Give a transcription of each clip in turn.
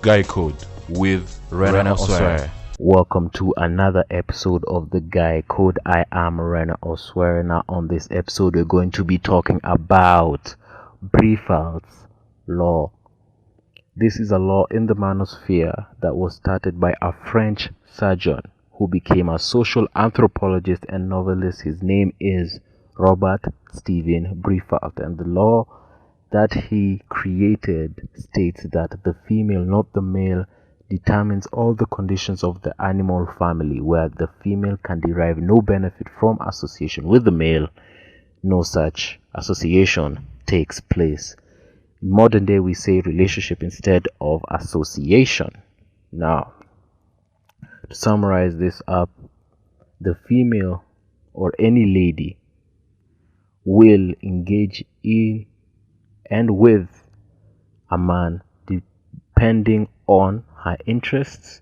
Guy Code with Rena Osware. Welcome to another episode of The Guy Code. I am Rena Osware. Now on this episode we're going to be talking about Briffault'S law. This is a law in the manosphere that was started by a French surgeon who became a social anthropologist and novelist. His name is Robert Stephen Briffault, and the law that he created states that the female, not the male, determines all the conditions of the animal family, where the female can derive no benefit from association with the male. No such association takes place. In modern day, we say relationship instead of association. Now, to summarize this up, the female or any lady will engage in and with a man depending on her interests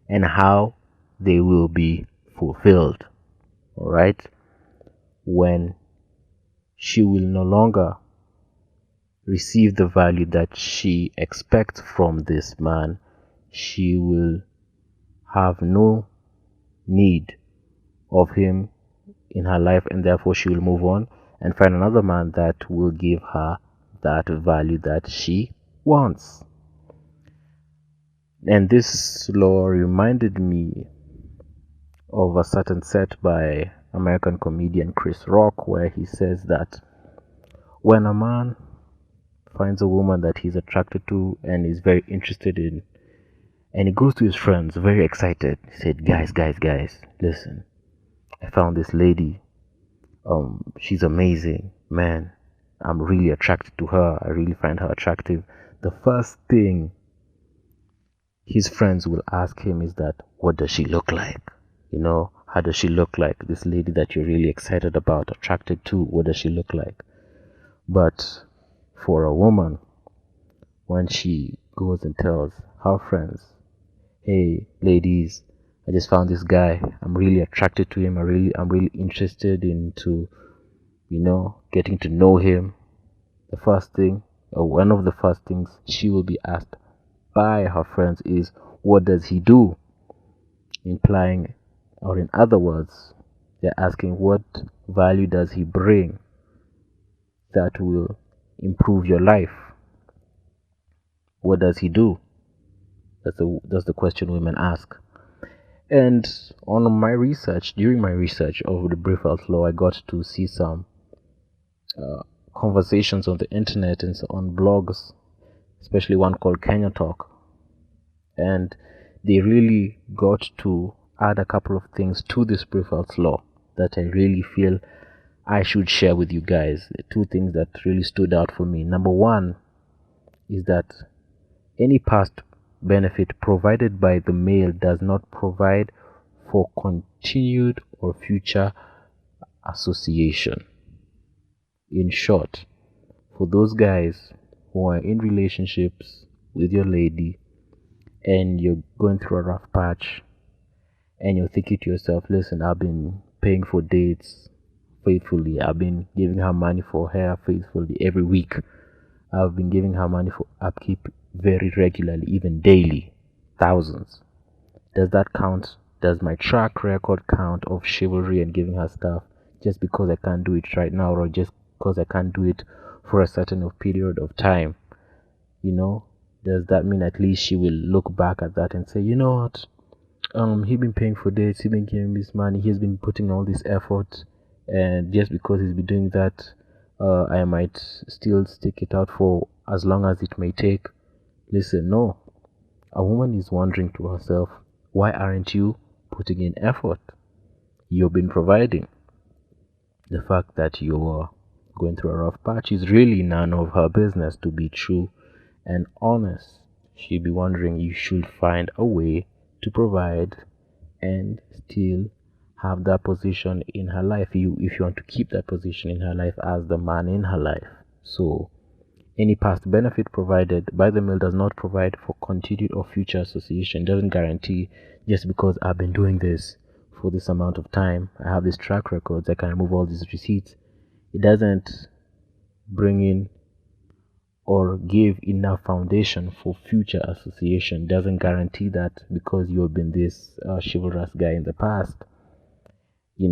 and how they will be fulfilled. Alright? When she will no longer receive the value that she expects from this man, she will have no need of him in her life, and therefore she will move on and find another man that will give her that value that she wants. And this law reminded me of a certain set by American comedian Chris Rock, where he says that when a man finds a woman that he's attracted to and is very interested in, and he goes to his friends very excited, he said, guys, listen, I found this lady. She's amazing, man. I'm really attracted to her. I really find her attractive. The first thing his friends will ask him is that, what does she look like? How does she look like? This lady that you're really excited about, attracted to, what does she look like? But for a woman, when she goes and tells her friends, hey ladies, I just found this guy, I'm really attracted to him, I'm really interested into getting to know him, the first thing, or one of the first things she will be asked by her friends is, what does he do? Implying, or in other words, they're asking, what value does he bring that will improve your life? What does he do? That's the question women ask. And during my research of the Briffault'S law, I got to see some conversations on the internet and on blogs, especially one called Kenya Talk, and they really got to add a couple of things to this Briffault'S law that I really feel I should share with you guys. The two things that really stood out for me. Number one is that any past benefit provided by the male does not provide for continued or future association. In short, for those guys who are in relationships with your lady and you're going through a rough patch and you're thinking to yourself, listen, I've been paying for dates faithfully, I've been giving her money for hair faithfully every week, I've been giving her money for upkeep very regularly, even daily, thousands. Does that count? Does my track record count of chivalry and giving her stuff just because I can't do it right now, or just because I can't do it for a certain period of time? Does that mean at least she will look back at that and say, you know what, he's been paying for dates, he's been giving me this money, he's been putting all this effort, and just because he's been doing that, I might still stick it out for as long as it may take. Listen, no. A woman is wondering to herself, why aren't you putting in effort? You've been providing. The fact that you're going through a rough patch is really none of her business, to be true and honest. She'd be wondering, you should find a way to provide and still have that position in her life, if you want to keep that position in her life as the man in her life. So any past benefit provided by the male does not provide for continued or future association. Doesn't guarantee, just because I've been doing this for this amount of time, I have this track records, I can remove all these receipts. It doesn't bring in or give enough foundation for future association. Doesn't guarantee that because you've been this chivalrous guy in the past, you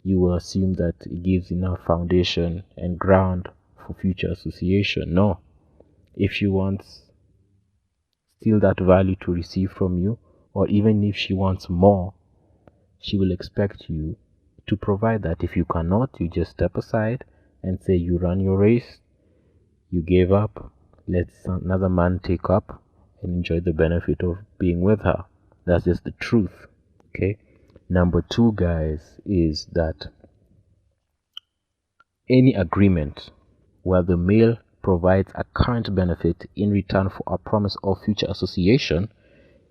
will assume that it gives enough foundation and ground for future association. No. If she wants still that value to receive from you, or even if she wants more, she will expect you to provide that. If you cannot, you just step aside and say you run your race, you gave up, let another man take up and enjoy the benefit of being with her. That's just the truth. Okay. Number 2, guys, is that any agreement where the male provides a current benefit in return for a promise of future association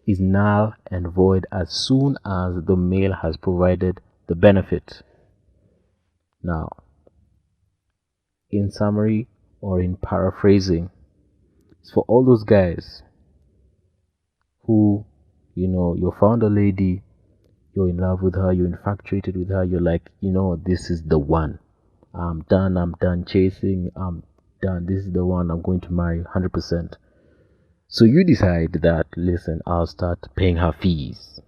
is null and void as soon as the male has provided the benefit. Now, in summary or in paraphrasing, it's for all those guys who, you found a lady, you're in love with her, you're infatuated with her, you're like, this is the one. I'm done chasing, I'm done, this is the one I'm going to marry 100%. So you decide that, listen, I'll start paying her fees.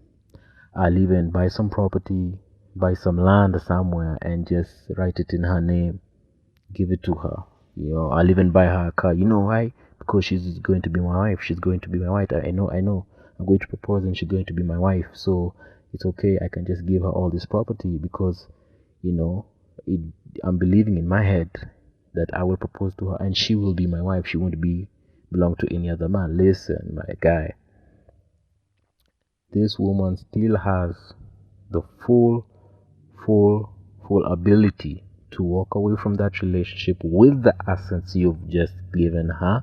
I'll even buy some property, buy some land somewhere and just write it in her name, give it to her. I'll even buy her a car. You know why? Because she's going to be my wife. She's going to be my wife. I know. I'm going to propose and she's going to be my wife. So it's okay. I can just give her all this property because, I'm believing in my head that I will propose to her and she will be my wife. She won't belong to any other man. Listen, my guy. This woman still has the full ability to walk away from that relationship with the assets you've just given her,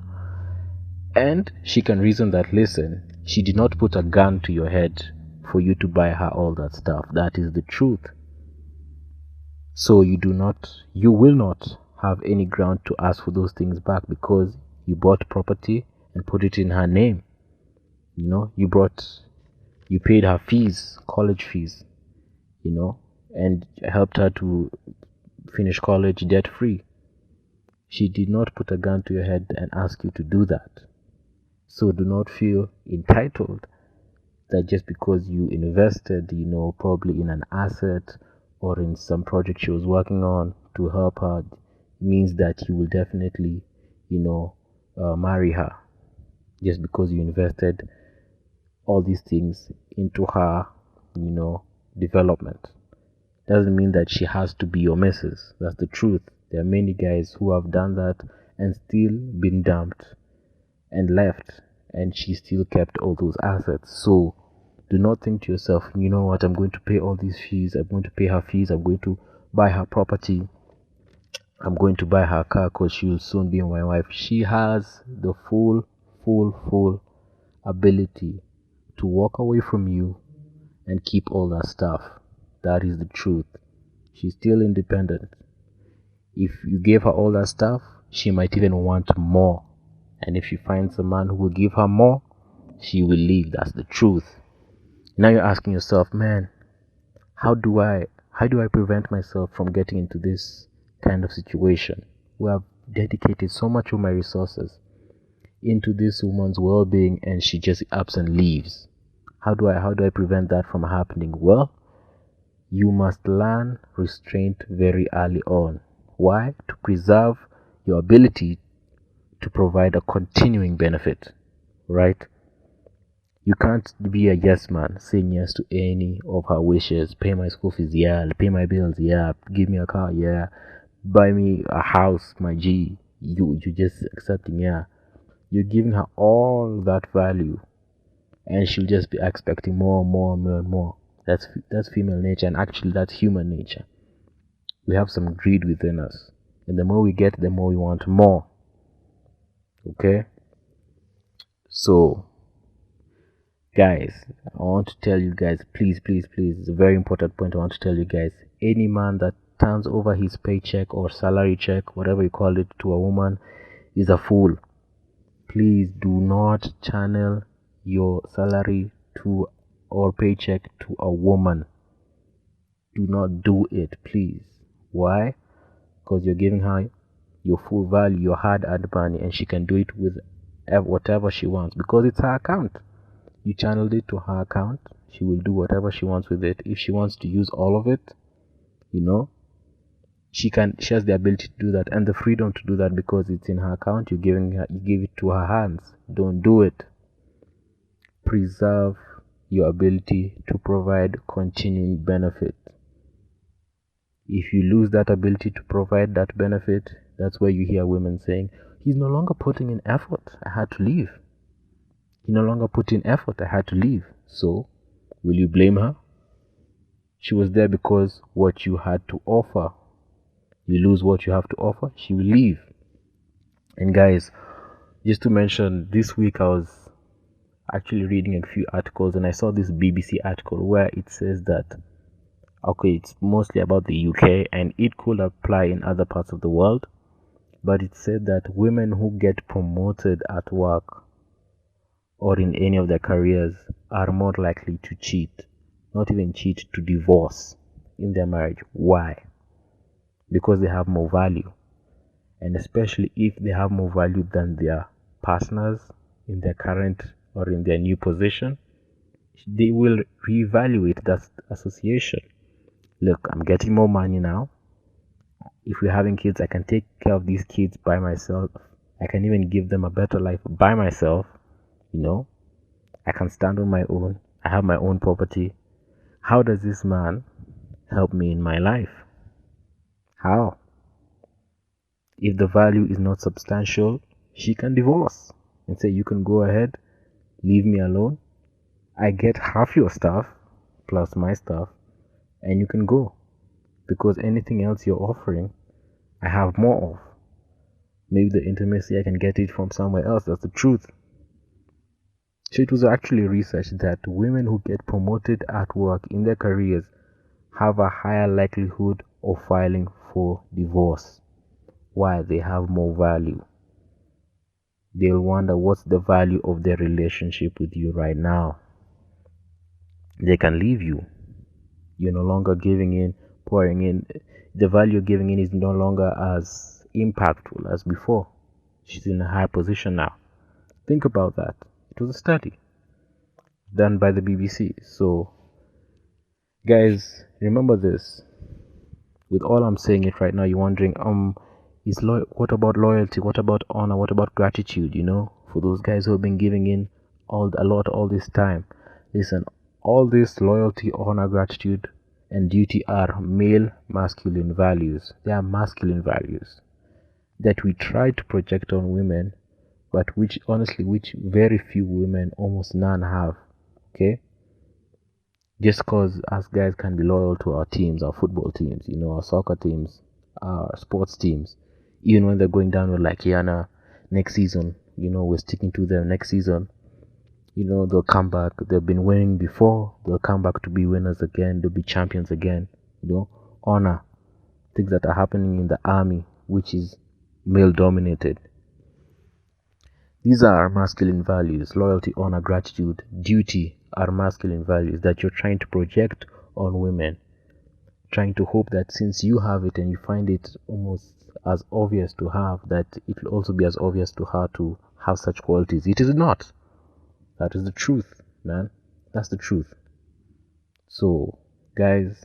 and she can reason that, listen, she did not put a gun to your head for you to buy her all that stuff. That is the truth. So you will not have any ground to ask for those things back because you bought property and put it in her name. You paid her fees, college fees, and helped her to finish college debt free. She did not put a gun to your head and ask you to do that. So do not feel entitled that just because you invested, probably in an asset or in some project she was working on to help her, means that you will definitely, marry her. Just because you invested all these things into her, development. Doesn't mean that she has to be your missus. That's the truth. There are many guys who have done that and still been dumped and left, and she still kept all those assets. So do not think to yourself, you know what, I'm going to pay all these fees, I'm going to pay her fees, I'm going to buy her property, I'm going to buy her car because she will soon be my wife. She has the full ability to walk away from you and keep all that stuff. That is the truth. She's still independent. If you gave her all that stuff, she might even want more. And if she finds a man who will give her more, she will leave. That's the truth. Now you're asking yourself, man, how do I prevent myself from getting into this kind of situation where I've dedicated so much of my resources into this woman's well-being and she just ups and leaves? How do I prevent that from happening? Well, you must learn restraint very early on. Why? To preserve your ability to provide a continuing benefit, right? You can't be a yes man, saying yes to any of her wishes. Pay my school fees, yeah. Pay my bills, yeah. Give me a car, yeah. Buy me a house, my G. You just accepting, yeah. You're giving her all that value, and she'll just be expecting more and more. That's female nature, and actually that's human nature. We have some greed within us, and the more we get, the more we want more. Okay? So, guys, I want to tell you guys, please, it's a very important point I want to tell you guys. Any man that turns over his paycheck or salary check, whatever you call it, to a woman is a fool. Please do not channel your salary to or paycheck to a woman. Do not do it, please. Why? Because you're giving her your full value, your hard-earned money, and she can do it with whatever she wants because it's her account. You channeled it to her account. She will do whatever she wants with it. If she wants to use all of it, she has the ability to do that and the freedom to do that because it's in her account. You give it to her hands. Don't do it. Preserve your ability to provide continuing benefit. If you lose that ability to provide that benefit, that's where you hear women saying, he's no longer putting in effort, I had to leave. He no longer put in effort, I had to leave. So, will you blame her? She was there because what you had to offer. You lose what you have to offer, she will leave. And guys, just to mention, this week I was actually reading a few articles and I saw this BBC article where it says that, okay, it's mostly about the UK and it could apply in other parts of the world, but it said that women who get promoted at work or in any of their careers are more likely to cheat, not even cheat, to divorce in their marriage. Why? Because they have more value, and especially if they have more value than their partners in their current or in their new position, they will reevaluate that association. Look, I'm getting more money now. If we're having kids, I can take care of these kids by myself. I can even give them a better life by myself. I can stand on my own. I have my own property. How does this man help me in my life? How? If the value is not substantial, she can divorce and say, you can go ahead, leave me alone. I get half your stuff plus my stuff, and you can go. Because anything else you're offering, I have more of. Maybe the intimacy, I can get it from somewhere else. That's the truth. So it was actually researched that women who get promoted at work in their careers have a higher likelihood of filing for divorce. Why? They have more value. They'll wonder what's the value of their relationship with you right now. They can leave you. You're no longer giving in, pouring in. The value you're giving in is no longer as impactful as before. She's in a high position now. Think about that. It was a study done by the BBC. So, guys, remember this. With all I'm saying it right now, you're wondering, what about loyalty? What about honor? What about gratitude? For those guys who have been giving in a lot all this time. Listen, all this loyalty, honor, gratitude, and duty are male masculine values. They are masculine values that we try to project on women, but which very few women, almost none, have. Okay? Just because us guys can be loyal to our teams, our football teams, our soccer teams, our sports teams, even when they're going down, we're like, yeah, nah, next season, we're sticking to them. Next season, they'll come back. They've been winning before. They'll come back to be winners again. They'll be champions again. Honor. Things that are happening in the army, which is male dominated. These are masculine values. Loyalty, honor, gratitude, duty are masculine values that you're trying to project on women. Trying to hope that since you have it and you find it almost as obvious to have, that it will also be as obvious to her to have such qualities. It is not. That is the truth, man. That's the truth. So, guys,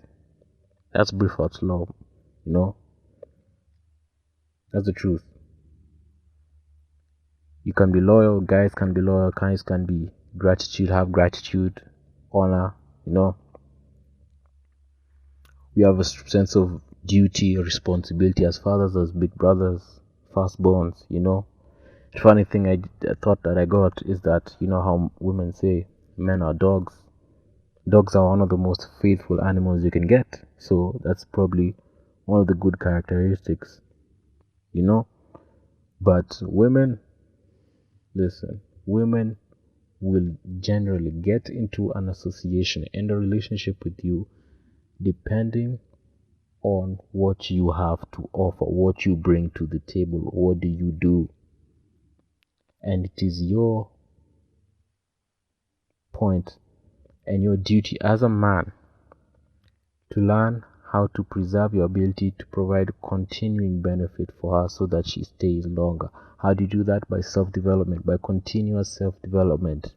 that's Briffault'S law, That's the truth. You can be loyal, guys can be loyal, guys can be have gratitude, honor, We have a sense of duty, responsibility as fathers, as big brothers, firstborns, The funny thing I thought that I got is that, how women say men are dogs. Dogs are one of the most faithful animals you can get. So that's probably one of the good characteristics, But women, listen, women will generally get into an association and a relationship with you depending on what you have to offer, what you bring to the table, what do you do. And it is your point and your duty as a man to learn how to preserve your ability to provide continuing benefit for her so that she stays longer. How do you do that? By self-development, by continuous self-development.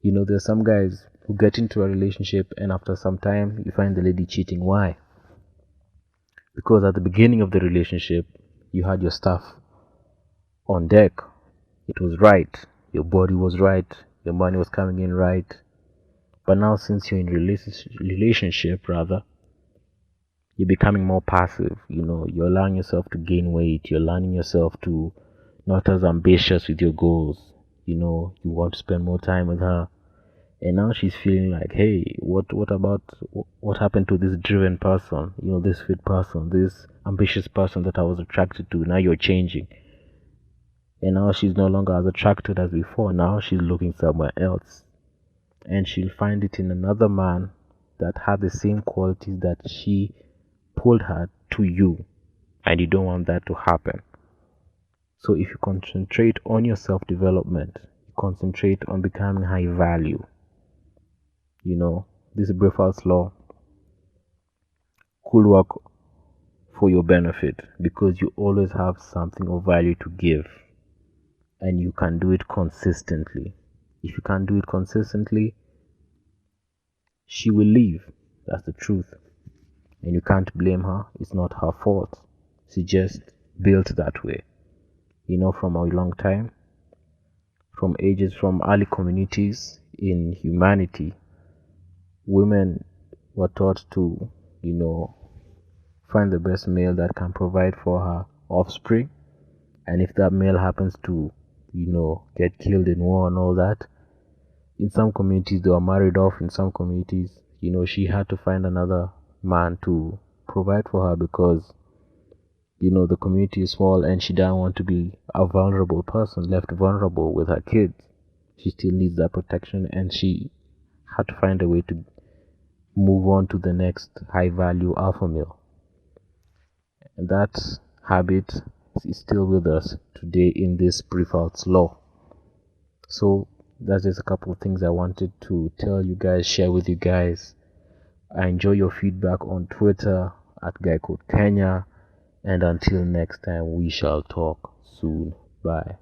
You know, there's some guys who get into a relationship and after some time you find the lady cheating. Why? Because at the beginning of the relationship you had your stuff on deck. It was right. Your body was right. Your money was coming in right. But now since you're in relationship rather, you're becoming more passive. You know, you're allowing yourself to gain weight. You're allowing yourself to not as ambitious with your goals. You know, you want to spend more time with her. And now she's feeling like, hey, what happened to this driven person? You know, this fit person, this ambitious person that I was attracted to. Now you're changing. And now she's no longer as attracted as before. Now she's looking somewhere else. And she'll find it in another man that had the same qualities that she pulled her to you. And you don't want that to happen. So if you concentrate on your self-development, you concentrate on becoming high value. You know, this Briffault'S law could work for your benefit because you always have something of value to give. And you can do it consistently. If you can't do it consistently, she will leave. That's the truth. And you can't blame her. It's not her fault. She just built that way. You know, from a long time, from early communities in humanity, women were taught to, you know, find the best male that can provide for her offspring. And if that male happens to, you know, get killed in war and all that, in some communities they were married off. In some communities, you know, she had to find another man to provide for her because, you know, the community is small and she doesn't want to be a vulnerable person, left vulnerable with her kids. She still needs that protection, and she had to find a way to move on to the next high value alpha male. And that habit is still with us today in this Briffault'S law. So that's just a couple of things I wanted to tell you guys, share with you guys. I enjoy your feedback on Twitter at Guy Code Kenya. And until next time, we shall talk soon. Bye.